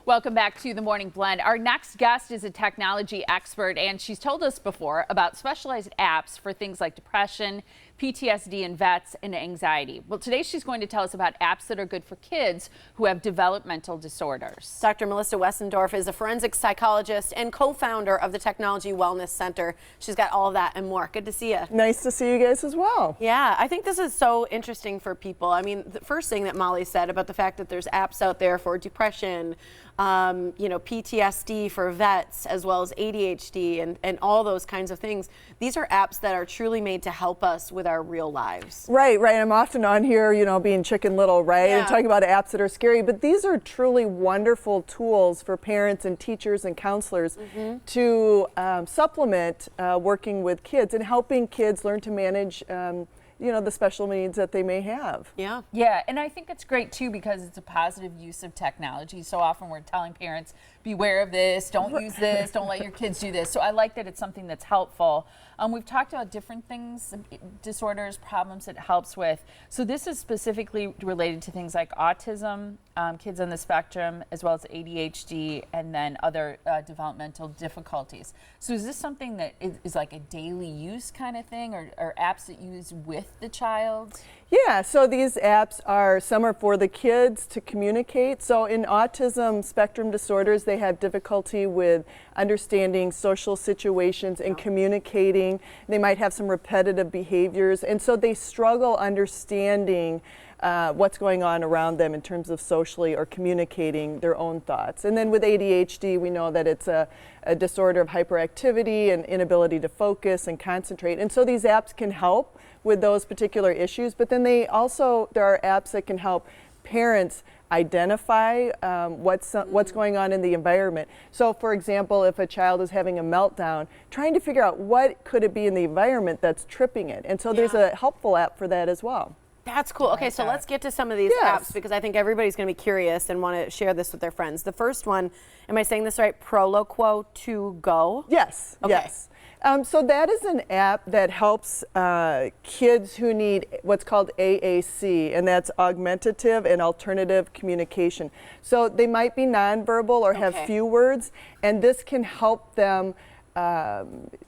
Welcome back to the Morning Blend. Our next guest is a technology expert, and she's told us before about specialized apps for things like depression, PTSD in vets, and anxiety. Well, today she's going to tell us about apps that are good for kids who have developmental disorders. Dr. Melissa Westendorf is a forensic psychologist and co-founder of the Technology Wellness Center. She's got all of that and more. Good to see you. Nice to see you guys as well. Yeah, I think this is so interesting for people. I mean, the first thing that Molly said about the fact that there's apps out there for depression, PTSD for vets, as well as ADHD and all those kinds of things. These are apps that are truly made to help us with our real lives. Right. I'm often on here, being Chicken Little, right? Yeah. And talking about apps that are scary, but these are truly wonderful tools for parents and teachers and counselors to supplement working with kids and helping kids learn to manage the special needs that they may have. Yeah. Yeah, and I think it's great too because it's a positive use of technology. So often we're telling parents, beware of this, don't use this, don't let your kids do this. So I like that it's something that's helpful. We've talked about different things, disorders, problems it helps with. So this is specifically related to things like autism, kids on the spectrum, as well as ADHD, and then other developmental difficulties. So is this something that is like a daily use kind of thing, or apps that you use with the child? Yeah, so these apps some are for the kids to communicate. So in autism spectrum disorders, they have difficulty with understanding social situations and communicating. They might have some repetitive behaviors, and so they struggle understanding what's going on around them in terms of socially or communicating their own thoughts. And then with ADHD, we know that it's a disorder of hyperactivity and inability to focus and concentrate. And so these apps can help with those particular issues, but then there are apps that can help parents identify what's going on in the environment. So for example, if a child is having a meltdown, trying to figure out what could it be in the environment that's tripping it. And so there's a helpful app for that as well. That's cool. Okay, so let's get to some of these apps because I think everybody's going to be curious and want to share this with their friends. The first one, am I saying this right? Proloquo to go? Yes. Okay. Yes. So that is an app that helps kids who need what's called AAC, and that's augmentative and alternative communication. So they might be nonverbal or have few words, and this can help them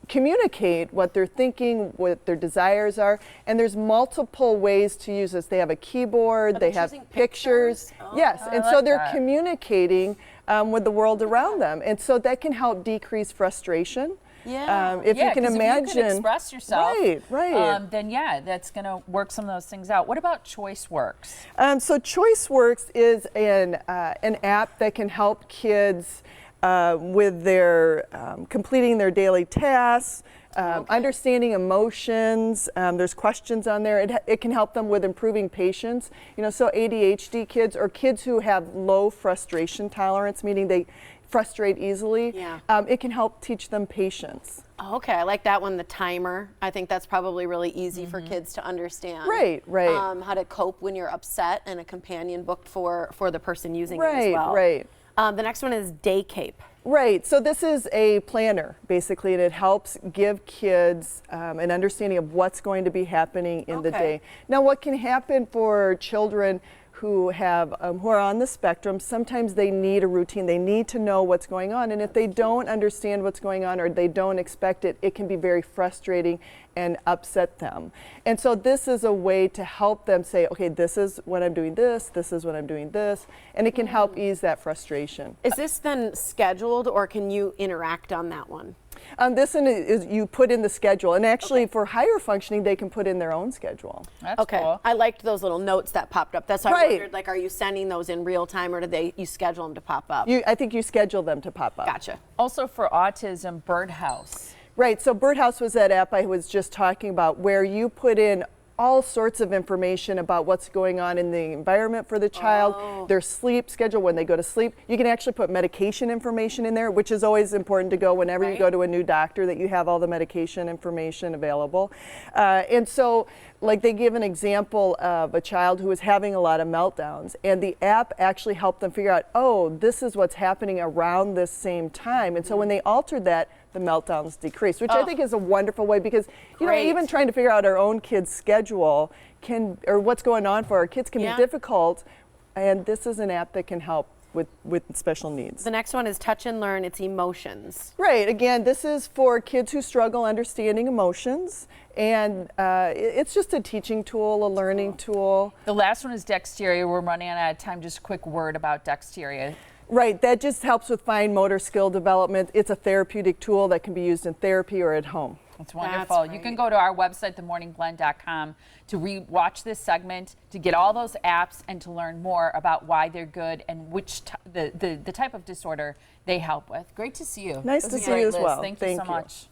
communicate what they're thinking, what their desires are, and there's multiple ways to use this. They have a keyboard, they have pictures. Oh, yes, and so they're communicating with the world around them, and so that can help decrease frustration. Yeah. If you can imagine, if you can express yourself, right. then that's going to work some of those things out. What about Choiceworks? So Choiceworks is an app that can help kids with their completing their daily tasks, understanding emotions. There's questions on there. It can help them with improving patience. So ADHD kids or kids who have low frustration tolerance, meaning they frustrate easily, it can help teach them patience. Okay, I like that one, the timer. I think that's probably really easy for kids to understand. Right. How to cope when you're upset, and a companion book for the person using it as well. Right. The next one is DayCape. Right, so this is a planner basically, and it helps give kids an understanding of what's going to be happening in the day. Now what can happen for children who are on the spectrum, sometimes they need a routine. They need to know what's going on, and if they don't understand what's going on or they don't expect it, it can be very frustrating and upset them. And so this is a way to help them say, okay, this is when I'm doing this is when I'm doing this, and it can help ease that frustration. Is this then scheduled, or can you interact on that one? This one is you put in the schedule, and actually for higher functioning, they can put in their own schedule. That's cool. I liked those little notes that popped up. That's why I wondered, like, are you sending those in real time, or do you schedule them to pop up? I think you schedule them to pop up. Gotcha. Also for autism, Birdhouse. Right, so Birdhouse was that app I was just talking about, where you put in all sorts of information about what's going on in the environment for the child, their sleep schedule, when they go to sleep. You can actually put medication information in there, which is always important to go whenever you go to a new doctor, that you have all the medication information available. And so, like, they give an example of a child who was having a lot of meltdowns, and the app actually helped them figure out, oh, this is what's happening around this same time. And so when they altered that, the meltdowns decreased, which I think is a wonderful way, because even trying to figure out our own kids' schedule or what's going on for our kids can be difficult, and this is an app that can help with special needs. The next one is Touch and Learn. It's emotions. Right. Again, this is for kids who struggle understanding emotions, and it's just a teaching tool, a learning tool. The last one is Dexteria. We're running out of time. Just a quick word about Dexteria. Right. That just helps with fine motor skill development. It's a therapeutic tool that can be used in therapy or at home. It's wonderful. You can go to our website, themorningblend.com, to re-watch this segment, to get all those apps, and to learn more about why they're good and which the type of disorder they help with. Great to see you. Nice to see you as well. Thank you so much.